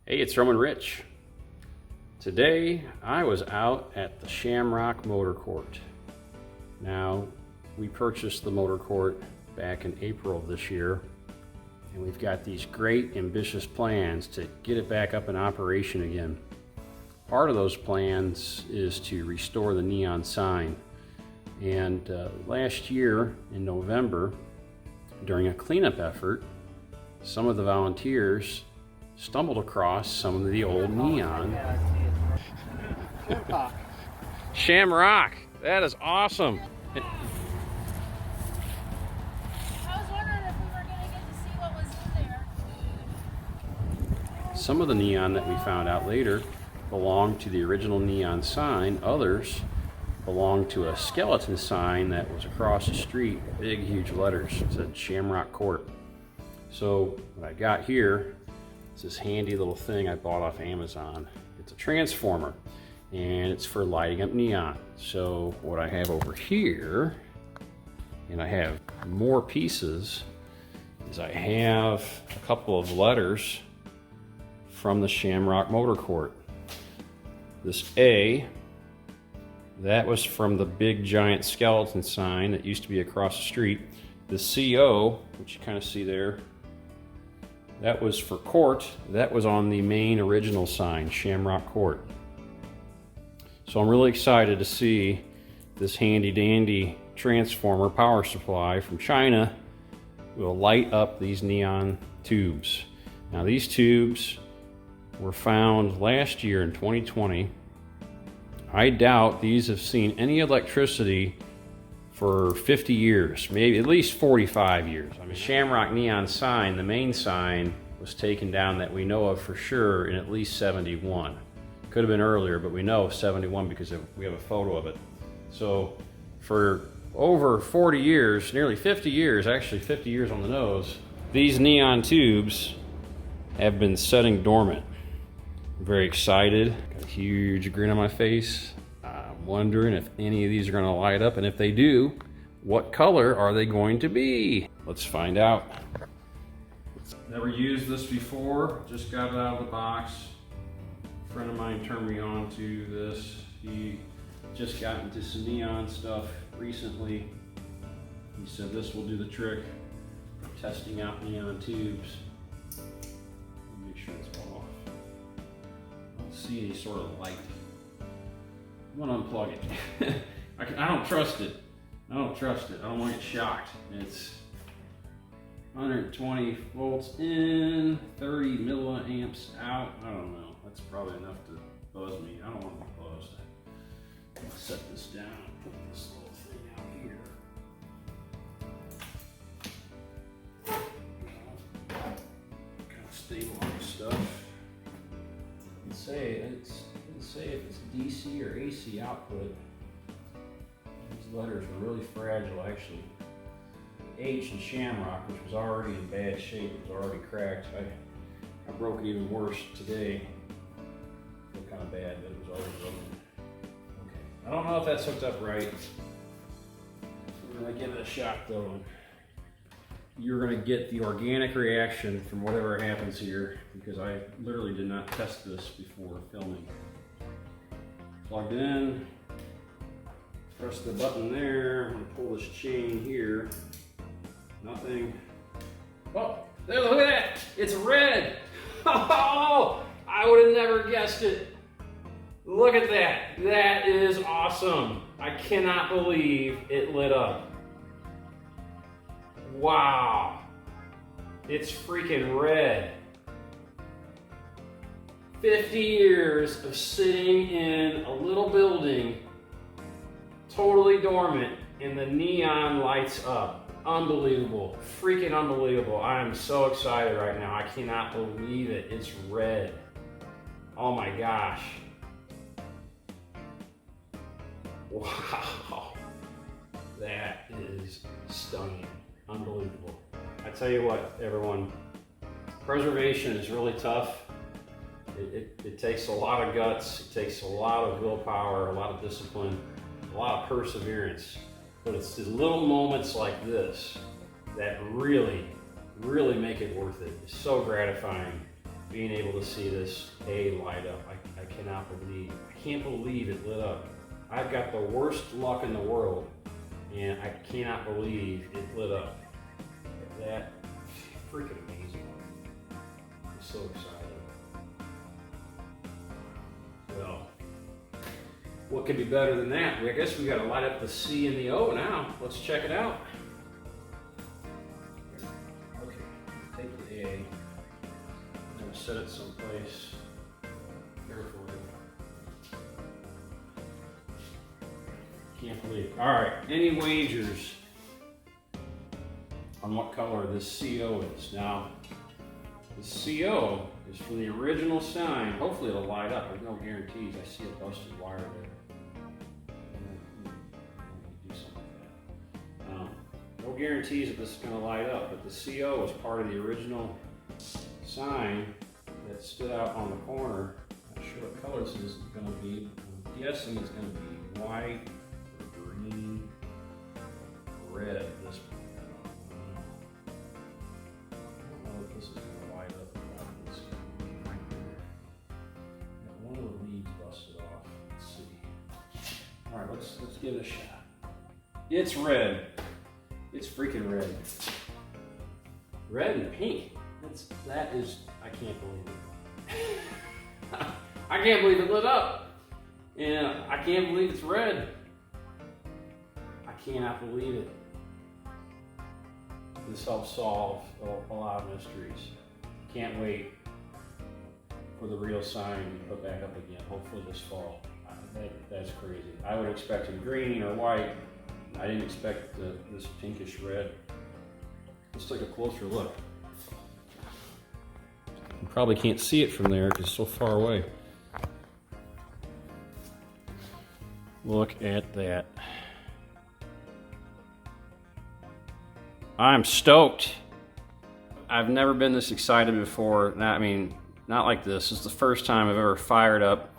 Hey, it's Roman Rich. Today I was out at the Shamrock Motor Court. Now, we purchased the motor court back in April of this year, and we've got these great ambitious plans to get it back up in operation again. Part of those plans is to restore the neon sign. And last year in November, during a cleanup effort, some of the volunteers stumbled across some of the old neon. Shamrock, that is awesome. I was wondering if we were going to get to see what was in there. Some of the neon that we found out later belonged to the original neon sign. Others belonged to a skeleton sign that was across the street, big, huge letters. It said Shamrock Court. So what I got here is this handy little thing I bought off Amazon. It's a transformer, and it's for lighting up neon. So what I have over here, and I have more pieces, is I have a couple of letters from the Shamrock Motor Court. This A, that was from the big giant skeleton sign that used to be across the street. The CO, which you kind of see there, that was for court. That was on the main original sign, Shamrock Court. So I'm really excited to see this handy dandy transformer power supply from China will light up these neon tubes. Now these tubes were found last year in 2020. I doubt these have seen any electricity for 50 years, maybe at least 45 years. I mean, Shamrock neon sign, the main sign, was taken down that we know of for sure in at least 71. Could have been earlier, but we know 71 because we have a photo of it. So for over 40 years, nearly 50 years, actually 50 years on the nose, these neon tubes have been setting dormant. I'm very excited, got a huge grin on my face. I'm wondering if any of these are gonna light up, and if they do, what color are they going to be? Let's find out. Never used this before, just got it out of the box. A friend of mine turned me on to this. He just got into some neon stuff recently. He said this will do the trick for testing out neon tubes. Make sure it's off. I don't see any sort of light. I'm gonna unplug it. I don't trust it. I don't trust it. I don't want to get shocked. It's 120 volts in, 30 milliamps out. I don't know. That's probably enough to buzz me. I don't want to be buzzed. I'll set this down and put this little thing out here. Kind of stabilize stuff. It doesn't say if it's DC or AC output. These letters are really fragile, actually. The H in Shamrock, which was already in bad shape, was already cracked. I broke it even worse today. I feel kind of bad, but it was already broken. Okay, I don't know if that's hooked up right. We're gonna give it a shot though. You're gonna get the organic reaction from whatever happens here, because I literally did not test this before filming. Plugged in, press the button there, I'm gonna pull this chain here. Nothing. Oh, there, look at that, it's red. Oh, I would have never guessed it. Look at that, that is awesome. I cannot believe it lit up. Wow, it's freaking red. 50 years of sitting in a little building, totally dormant, and the neon lights up. Unbelievable, freaking unbelievable. I am so excited right now. I cannot believe it, it's red. Oh my gosh. Wow, that is stunning. Unbelievable. I tell you what, everyone, preservation is really tough. It takes a lot of guts, it takes a lot of willpower, a lot of discipline, a lot of perseverance. But it's the little moments like this that really make it worth it. It's so gratifying being able to see this light up. I can't believe it lit up. I've got the worst luck in the world, and I cannot believe it lit up. That freaking amazing. I'm so excited. Well, what could be better than that? I guess we got to light up the C and the O now. Let's check it out. Okay, take the A. I'm going to set it someplace carefully. Can't believe it. All right, any wagers on what color this CO is? Now, the CO is from the original sign. Hopefully it'll light up. There's no guarantees. I see a busted wire there. Do something like that. No guarantees that this is going to light up, but the CO is part of the original sign that stood out on the corner. Not sure what color this is going to be. I'm guessing it's going to be white, or green, or red at this point. I don't know if this is going to light up or not. It's right there. Got one of the leaves busted off. Let's see. All right, let's give it a shot. It's red. It's freaking red. Red and pink. That is, I can't believe it. I can't believe it lit up. And I can't believe it's red. I cannot believe it. This helps solve a lot of mysteries. Can't wait for the real sign to be put back up again, hopefully this fall. That's crazy. I would expect it green or white. I didn't expect this pinkish red. Let's take a closer look. You probably can't see it from there because it's so far away. Look at that. I'm stoked. I've never been this excited before. Not like this. This is the first time I've ever fired up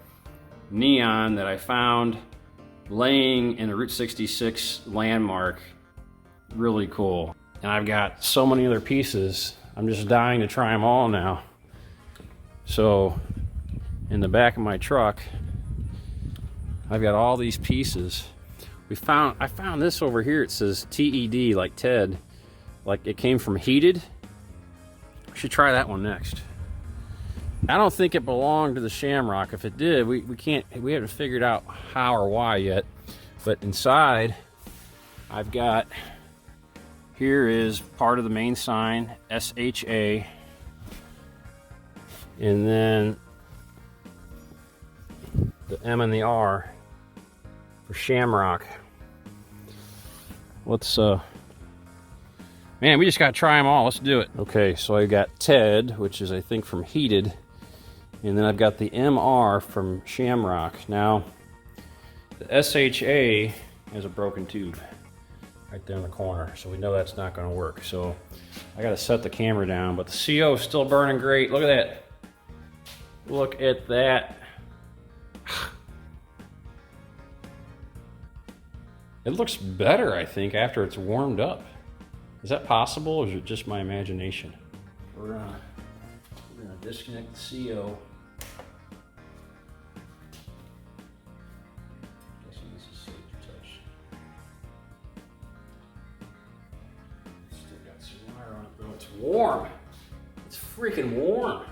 neon that I found laying in the Route 66 landmark. Really cool. And I've got so many other pieces. I'm just dying to try them all now. So in the back of my truck, I've got all these pieces. I found this over here. It says TED, like Ted. Like it came from Heated. We should try that one next. I don't think it belonged to the Shamrock. If it did, we haven't figured out how or why yet. But inside, I've got, here is part of the main sign, SHA. And then the M and the R for Shamrock. Let's, man, we just gotta try them all. Let's do it. Okay, so I got Ted, which is I think from Heated. And then I've got the MR from Shamrock. Now, the SHA has a broken tube right there in the corner, so we know that's not gonna work. So I gotta set the camera down, but the CO is still burning great. Look at that. Look at that. It looks better, I think, after it's warmed up. Is that possible, or is it just my imagination? We're gonna disconnect the CO. Guessing this is safe to touch. Still got some wire on it, though. It's warm. It's freaking warm.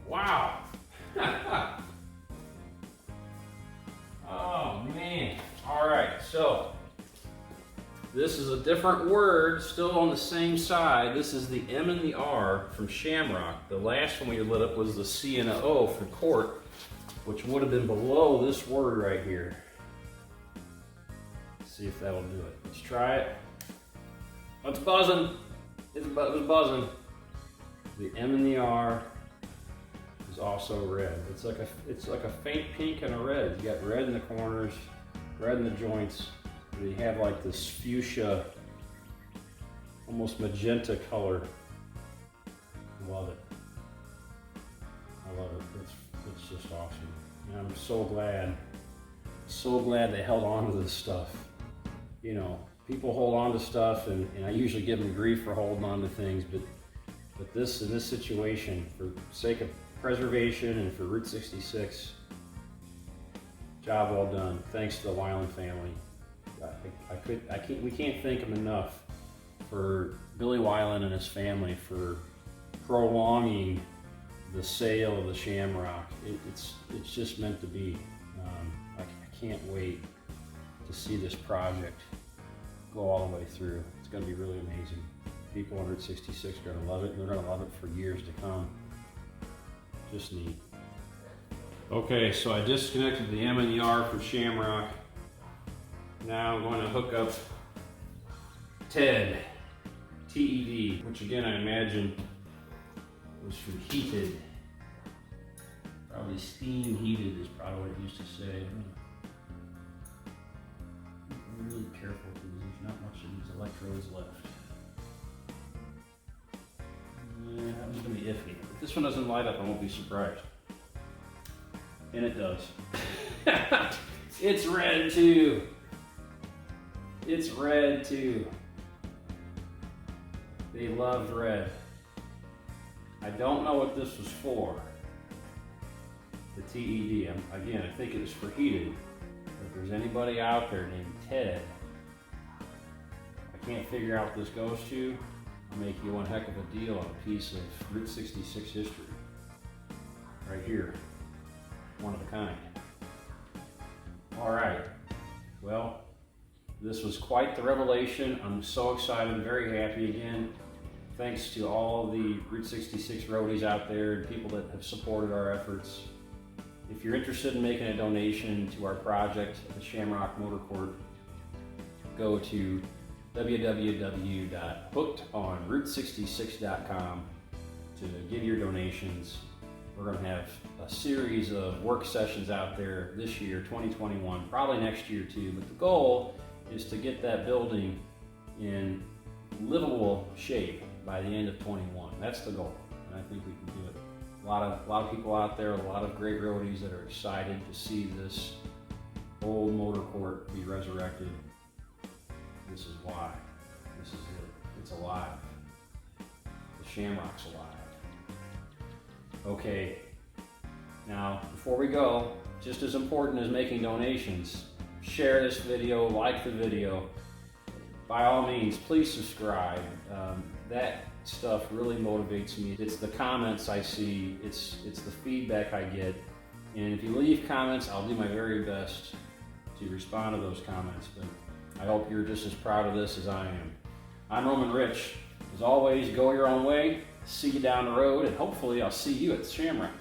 Wow. Oh man. All right, so this is a different word, still on the same side. This is the M and the R from Shamrock. The last one we lit up was the C and the O from Court, which would have been below this word right here. Let's see if that'll do it. Let's try it. Oh, it's buzzing. It was buzzing. The M and the R is also red. It's like a faint pink and a red. You got red in the corners, red in the joints. And you have like this fuchsia, almost magenta color. I love it. I love it. It's just awesome. And I'm so glad they held on to this stuff. You know, people hold on to stuff, and I usually give them grief for holding on to things, but But this, in this situation, for sake of preservation and for Route 66, job well done. Thanks to the Weiland family. We can't thank them enough for Billy Weiland and his family for prolonging the sale of the Shamrock. It's just meant to be. I can't wait to see this project go all the way through. It's going to be really amazing. People on Route 66 are going to love it, and they're going to love it for years to come. Just neat. Okay, so I disconnected the M and the R from Shamrock. Now I'm going to hook up TED, T-E-D, which again I imagine was for heated. Probably steam heated is probably what it used to say. I'm really careful because there's not much of these electrodes left. Yeah, that one's going to be iffy. If this one doesn't light up, I won't be surprised. And it does. It's red too. It's red too. They loved red. I don't know what this was for. The TED. Again, I think it was for heated. If there's anybody out there named Ted, I can't figure out what this goes to. I'll make you one heck of a deal on a piece of Route 66 history. Right here. One of a kind. All right. Well, this was quite the revelation. I'm so excited, very happy again. Thanks to all the Route 66 roadies out there and people that have supported our efforts. If you're interested in making a donation to our project, the Shamrock Motor Court, go to www.hookedonroute66.com to give your donations. We're going to have a series of work sessions out there this year, 2021, probably next year too, but the goal is to get that building in livable shape by the end of 21. That's the goal, and I think we can do it. A lot of people out there, a lot of great roadies that are excited to see this old motor court be resurrected. This is why. This is it. It's alive. The Shamrock's alive. Okay, now before we go, just as important as making donations, share this video, like the video. By all means, please subscribe. That stuff really motivates me. It's the comments I see, it's the feedback I get. And if you leave comments, I'll do my very best to respond to those comments. But I hope you're just as proud of this as I am. I'm Roman Rich. As always, go your own way. See you down the road, and hopefully I'll see you at Shamrock.